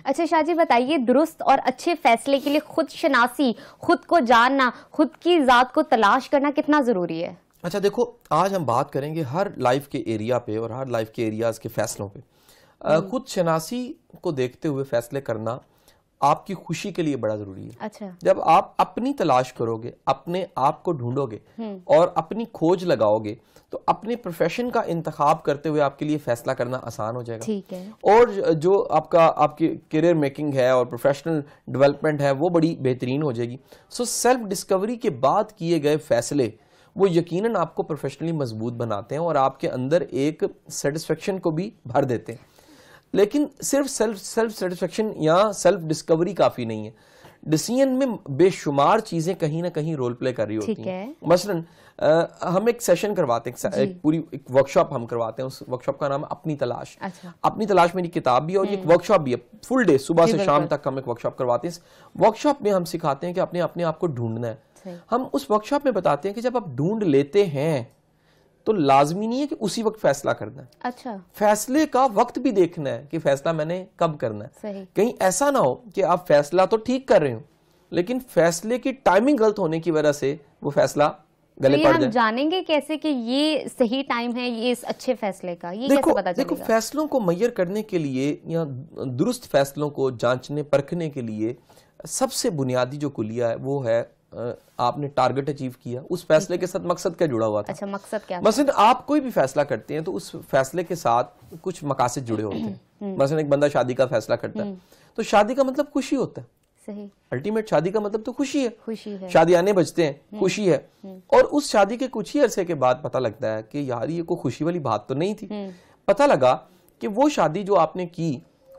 अच्छा शाह जी बताइए, दुरुस्त और अच्छे फैसले के लिए खुद शनासी, खुद को जानना, खुद की जात को तलाश करना कितना जरूरी है? अच्छा देखो, आज हम बात करेंगे हर लाइफ के एरिया पे और हर लाइफ के एरियाज के फैसलों पे। खुद शनासी को देखते हुए फैसले करना आपकी खुशी के लिए बड़ा जरूरी है। अच्छा। जब आप अपनी तलाश करोगे, अपने आप को ढूंढोगे और अपनी खोज लगाओगे, तो अपने प्रोफेशन का इंतखाब करते हुए आपके लिए फैसला करना आसान हो जाएगा। ठीक है। और जो आपकी करियर मेकिंग है और प्रोफेशनल डेवलपमेंट है वो बड़ी बेहतरीन हो जाएगी। सो सेल्फ डिस्कवरी के बाद किए गए फैसले वो यकीनन आपको प्रोफेशनली मजबूत बनाते हैं और आपके अंदर एक सेटिस्फेक्शन को भी भर देते हैं। लेकिन सिर्फ सेल्फ सेटिस्फेक्शन या सेल्फ डिस्कवरी काफी नहीं है। डिसीजन में बेशुमार चीजें कहीं ना कहीं रोल प्ले कर रही होती हैं। मसलन हम एक सेशन करवाते हैं, एक वर्कशॉप हम करवाते हैं। उस वर्कशॉप का नाम है अपनी तलाश। अच्छा। अपनी तलाश मेरी किताब भी है और एक वर्कशॉप भी है, फुल डे सुबह से शाम तक हम एक वर्कशॉप करवाते हैं। वर्कशॉप में हम सिखाते हैं कि अपने अपने आप को ढूंढना है। हम उस वर्कशॉप में बताते हैं कि जब आप ढूंढ लेते हैं तो लाजमी नहीं है कि उसी वक्त फैसला करना है। अच्छा। फैसले का वक्त भी देखना है कि फैसला मैंने कब करना है। सही। कहीं ऐसा ना हो कि आप फैसला तो ठीक कर रहे हो लेकिन फैसले की टाइमिंग गलत होने की वजह से वो फैसला गले पड़ जाए। हम जानेंगे कैसे कि ये सही टाइम है ये इस अच्छे फैसले का, ये कैसे पता चलेगा? देखो, फैसलों को मैयर करने के लिए या दुरुस्त फैसलों को जांचने परखने के लिए सबसे बुनियादी जो कुलिया है वो है आपने टारगेट अचीव किया, उस फैसले के साथ मकसद क्या जुड़ा हुआ था। अच्छा, मकसद क्या? मसलन आप कोई भी फैसला करते हैं तो उस फैसले के साथ कुछ मकासद जुड़े होते हैं। मसलन एक बंदा शादी का फैसला करता है तो शादी का मतलब खुशी होता है। सही। अल्टीमेट शादी का मतलब तो खुशी है। खुशी है। शादी आने बजते हैं, खुशी है। और उस शादी के कुछ ही अरसे के बाद पता लगता है कि यार ये कोई खुशी वाली बात तो नहीं थी। पता लगा कि वो शादी जो आपने की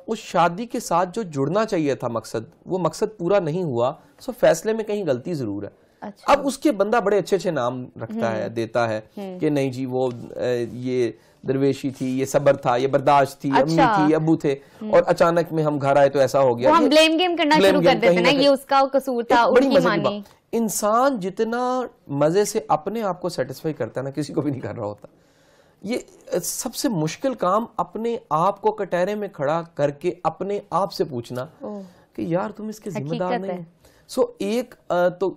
उस शादी के साथ जो जुड़ना चाहिए था मकसद, वो मकसद पूरा नहीं हुआ। सो फैसले में कहीं गलती जरूर है। अच्छा। अब उसके बंदा बड़े अच्छे अच्छे नाम रखता है, देता है कि नहीं जी वो ये दरवेशी थी, ये सब्र था, ये बर्दाश्त थी, अम्मी थी, अबू थे, और अचानक में हम घर आए तो ऐसा हो गया। हम ब्लेम गेम करना शुरू कर देते हैं ना, ये उसका कसूर था, उनकी मानी। इंसान जितना मजे से अपने आप को सेटिस्फाई करता है ना, किसी को भी नहीं कर रहा होता। ये सबसे मुश्किल काम अपने आप को कटहरे में खड़ा करके अपने आप से पूछना कि यार तुम इसके जिम्मेदार नहीं। एक तो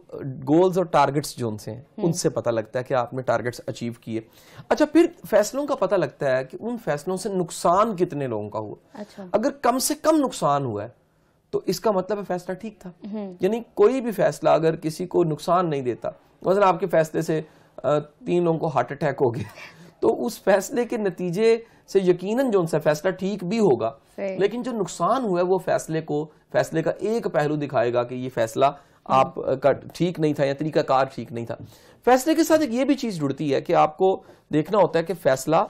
गोल्स और टारगेट्स जो उनसे हैं उनसे पता लगता है कि आपने टारगेट्स अचीव किए। अच्छा, फिर फैसलों का पता लगता है कि उन फैसलों से नुकसान कितने लोगों का हुआ। अच्छा। अगर कम से कम नुकसान हुआ है तो इसका मतलब है फैसला ठीक था। यानी कोई भी फैसला अगर किसी को नुकसान नहीं देता, मतलब आपके फैसले से 3 लोगों को हार्ट अटैक हो गया तो उस फैसले के नतीजे से यकीनन जो उनसे फैसला ठीक भी होगा, लेकिन जो नुकसान हुआ है वो फैसले का एक पहलू दिखाएगा कि ये फैसला आपका ठीक नहीं था या तरीकाकार ठीक नहीं था। फैसले के साथ एक ये भी चीज जुड़ती है कि आपको देखना होता है कि फैसला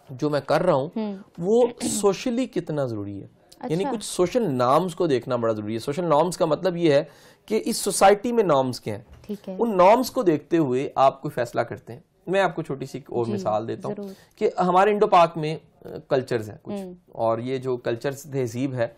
जो मैं कर रहा हूं वो सोशली कितना जरूरी है। अच्छा। यानी कुछ सोशल नॉर्म्स को देखना बड़ा जरूरी है। सोशल नॉर्म्स का मतलब ये है कि इस सोसाइटी में नॉर्म्स क्या हैं। ठीक है। उन नॉर्म्स को देखते हुए आप कोई फैसला करते हैं। मैं आपको छोटी सी और मिसाल देता हूँ कि हमारे इंडो पाक में कल्चर्स हैं कुछ, और ये जो कल्चर्स तहजीब है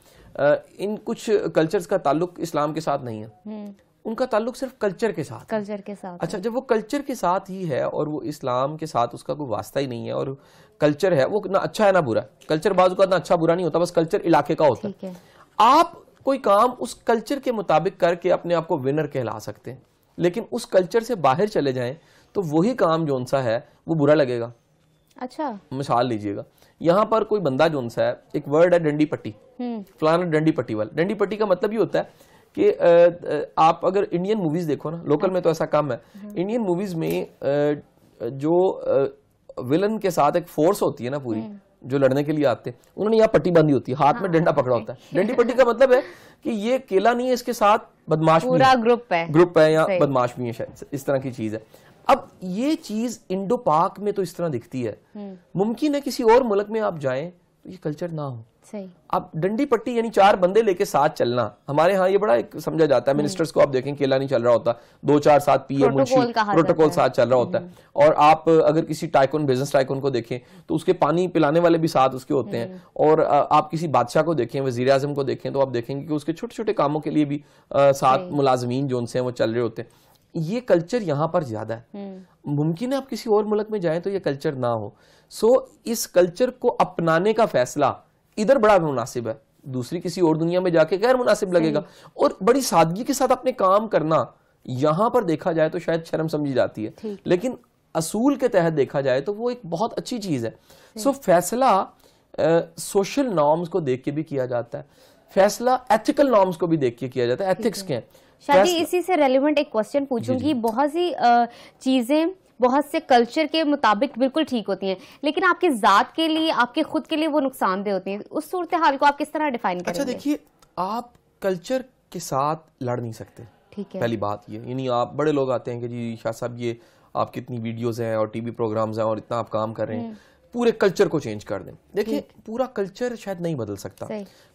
इन कुछ कल्चर्स का ताल्लुक इस्लाम के साथ नहीं है, उनका ताल्लुक सिर्फ कल्चर के साथ। अच्छा, जब वो कल्चर के साथ ही है और वो इस्लाम के साथ उसका कोई वास्ता ही नहीं है और कल्चर है वो ना अच्छा है ना बुरा, कल्चर बाजू का ना अच्छा बुरा नहीं होता, बस कल्चर इलाके का होता है। आप कोई काम उस कल्चर के मुताबिक करके अपने आप को विनर कहला सकते हैं, लेकिन उस कल्चर से बाहर चले जाएं तो वही काम जो सा है वो बुरा लगेगा। अच्छा, मिसाल लीजिएगा, यहाँ पर कोई बंदा जो सा है, एक वर्ड है डंडी पट्टी, फलाना डंडी पट्टी वाला। डंडी पट्टी का मतलब ये होता है कि आप अगर इंडियन मूवीज देखो ना, लोकल में तो ऐसा कम है, इंडियन मूवीज में जो विलन के साथ एक फोर्स होती है ना पूरी, जो लड़ने के लिए आते हैं, उन्होंने यहाँ पट्टी बांधी होती है, हाथ में डंडा पकड़ा होता है। डंडी पट्टी का मतलब है कि ये अकेला नहीं है, इसके साथ बदमाश पूरा ग्रुप है या बदमाश भी है, शायद इस तरह की चीज है। अब ये चीज इंडो पाक में तो इस तरह दिखती है, मुमकिन है किसी और मुल्क में आप जाएं तो ये कल्चर ना हो। सही। अब डंडी पट्टी यानी 4 बंदे लेके साथ चलना, हमारे यहाँ ये बड़ा एक समझा जाता है। मिनिस्टर्स को आप देखें केला नहीं चल रहा होता, 2-4 साथ पीए मुंशी प्रोटोकॉल साथ चल रहा होता है। और आप अगर किसी टाइकून, बिजनेस टाइकून को देखें तो उसके पानी पिलाने वाले भी साथ उसके होते हैं। और आप किसी बादशाह को देखें, वजीर आजम को देखें तो आप देखेंगे कि उसके छोटे छोटे कामों के लिए भी साथ मुलाजमीन जो उनसे वो चल रहे होते हैं। ये कल्चर यहाँ पर ज्यादा है। मुमकिन है आप किसी और मुल्क में जाएं तो ये कल्चर ना हो। इस कल्चर को अपनाने का फैसला इधर बड़ा मुनासिब है, दूसरी किसी और दुनिया में जाके गैर मुनासिब लगेगा। और बड़ी सादगी के साथ अपने काम करना यहां पर देखा जाए तो शायद शर्म समझी जाती है, लेकिन असूल के तहत देखा जाए तो वो एक बहुत अच्छी चीज है। सो फैसला सोशल नॉर्म्स को देख के भी किया जाता है, फैसला एथिकल नॉर्म्स को भी देख के किया जाता है। एथिक्स क्या है? शादी इसी से रेलिवेंट एक क्वेश्चन पूछूंगी। बहुत सी चीजें बहुत से कल्चर के मुताबिक बिल्कुल ठीक होती हैं, लेकिन आपकी जात के लिए, आपके खुद के लिए वो नुकसानदेह होती हैं। उस सूरत हाल को आप किस तरह डिफाइन करेंगे? अच्छा देखिए, आप कल्चर के साथ लड़ नहीं सकते, ठीक है, पहली बात ये। यानी आप बड़े लोग आते हैं कि जी शाह साहब ये आपकी इतनी वीडियोस हैं और टीवी प्रोग्राम्स हैं और इतना आप काम कर रहे हैं, पूरे कल्चर को चेंज कर दें। देखिए पूरा कल्चर शायद नहीं बदल सकता।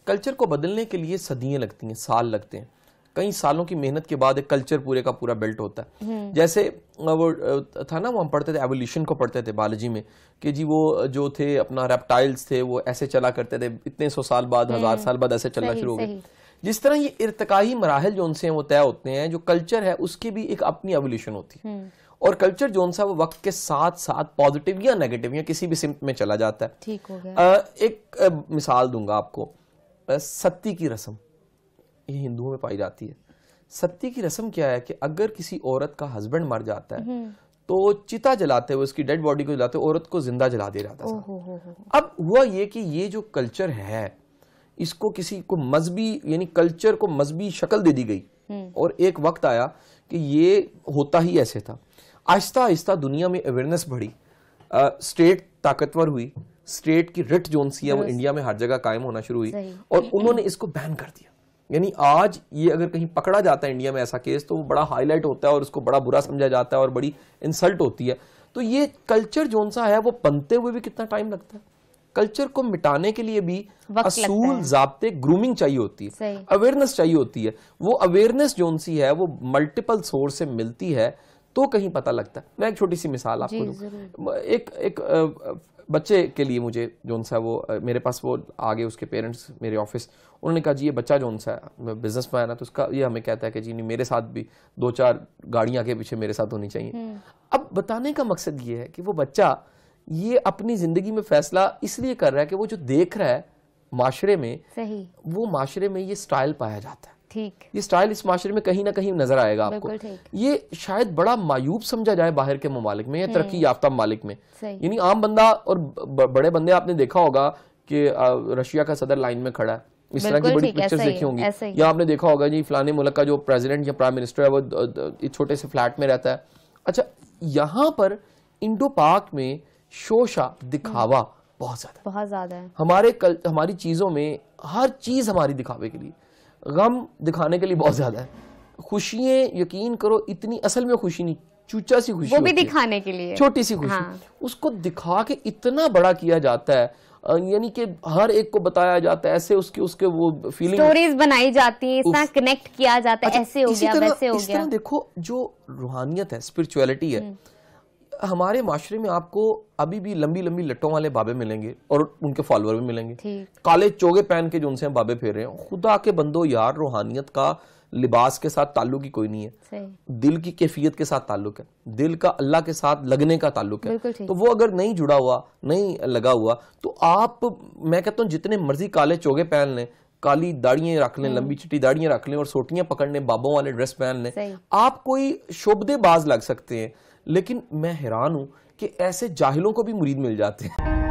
कल्चर को बदलने के लिए सदियां लगती हैं, साल लगते हैं। कई सालों की मेहनत के बाद एक कल्चर पूरे का पूरा बिल्ट होता है। जैसे वो था ना, वो हम पढ़ते थे, एवोल्यूशन को पढ़ते थे बायोलॉजी में, कि जी वो जो थे अपना रेप्टाइल्स थे वो ऐसे चला करते थे, इतने 100 साल बाद, 1000 साल बाद ऐसे चलना शुरू हो गए। जिस तरह ये इर्तिकाई मराहिल जो उनसे वो तय होते हैं, जो कल्चर है उसकी भी एक अपनी एवोल्यूशन होती है। और कल्चर जो सा वो वक्त के साथ साथ पॉजिटिव या नेगेटिव या किसी भी सिम्त में चला जाता है। ठीक हो गया। एक मिसाल दूंगा आपको, सती की रस्म, ये हिंदुओं में पाई जाती है। सती की रस्म क्या है कि अगर किसी औरत का हस्बैंड मर जाता है तो चिता जलाते हुए, उसकी डेड बॉडी को जलाते हुए औरत को जिंदा जला दिया जाता है। अब हुआ ये कि ये जो कल्चर है इसको किसी को मजहबी, यानी कल्चर को मजहबी शक्ल दे दी गई और एक वक्त आया कि ये होता ही ऐसे था। आहिस्ता आहिस्ता दुनिया में अवेयरनेस बढ़ी, स्टेट ताकतवर हुई, स्टेट की रिट जोन सी है वो इंडिया में हर जगह कायम होना शुरू हुई और उन्होंने इसको बैन कर दिया। यानी आज ये अगर कहीं पकड़ा जाता है इंडिया में ऐसा केस तो वो बड़ा हाईलाइट होता है और उसको बड़ा बुरा समझा जाता है और बड़ी इंसल्ट होती है। तो ये कल्चर जोन सा है वो बनते हुए भी कितना टाइम लगता है। कल्चर को मिटाने के लिए भी असूल, ज़ाब्ते, ग्रूमिंग चाहिए होती है, अवेयरनेस चाहिए होती है। वो अवेयरनेस जोन सी है वो मल्टीपल सोर्स से मिलती है तो कहीं पता लगता है। मैं एक छोटी सी मिसाल आपको दूं। एक बच्चे के लिए मुझे जोन सा वो मेरे पास वो आगे उसके पेरेंट्स मेरे ऑफिस, उन्होंने कहा जी ये बच्चा जोन सा है बिजनेसमैन है तो उसका ये हमें कहता है कि जी नहीं मेरे साथ भी 2-4 गाड़ियां के पीछे मेरे साथ होनी चाहिए। अब बताने का मकसद ये है कि वो बच्चा ये अपनी जिंदगी में फैसला इसलिए कर रहा है कि वो जो देख रहा है माशरे में, सही, वो माशरे में ये स्टाइल पाया जाता है। ठीक, ये स्टाइल इस माशरे में कहीं ना कहीं नजर आएगा आपको। ये शायद बड़ा मायूब समझा जाए बाहर के ममालिक में या तरक्की याफ्ता ममालिक में। यानी आम बंदा और बड़े बंदे आपने देखा होगा कि रशिया का सदर लाइन में खड़ा है, इस तरह की बड़ी पिक्चर्स देखी होंगी। या आपने देखा होगा जी फलाने मुल्क का जो प्रेसिडेंट या प्राइम मिनिस्टर है वो छोटे से फ्लैट में रहता है। अच्छा, यहाँ पर इंडो पाक में शोशा, दिखावा बहुत ज्यादा है। हमारी चीजों में हर चीज हमारी दिखावे के लिए, गम दिखाने के लिए बहुत ज्यादा है। खुशियां यकीन करो इतनी असल में खुशी नहीं, चूचा सी खुशी, वो भी दिखाने के लिए छोटी सी खुशी, उसको दिखा के इतना बड़ा किया जाता है। यानी कि हर एक को बताया जाता है, ऐसे उसके वो फीलिंग, स्टोरीज बनाई जाती है, इतना कनेक्ट किया जाता है, ऐसे हो गया वैसे हो गया। देखो जो रूहानियत है, स्पिरिचुअलिटी है, हमारे माशरे में आपको अभी भी लंबी लंबी लट्टों वाले बाबे मिलेंगे और उनके फॉलोअर भी मिलेंगे, काले चोगे पहन के जो उनसे हम बाबे फेर रहे हैं। खुदा के बंदो यार, रूहानियत का लिबास के साथ ताल्लुक ही कोई नहीं है, दिल की कैफियत के साथ ताल्लुक है, दिल का अल्लाह के साथ लगने का ताल्लुक है। तो वो अगर नहीं जुड़ा हुआ, नहीं लगा हुआ, तो आप, मैं कहता हूँ जितने मर्जी काले चोगे पहन लें, काली दाढ़ियां रख लें, लंबी चिट्टी दाढ़ियां रख लें और सोटियां पकड़ लें, बाबों वाले ड्रेस पहन लें, आप कोई शोबदेबाज लग सकते हैं। लेकिन मैं हैरान हूं कि ऐसे जाहिलों को भी मुरीद मिल जाते हैं।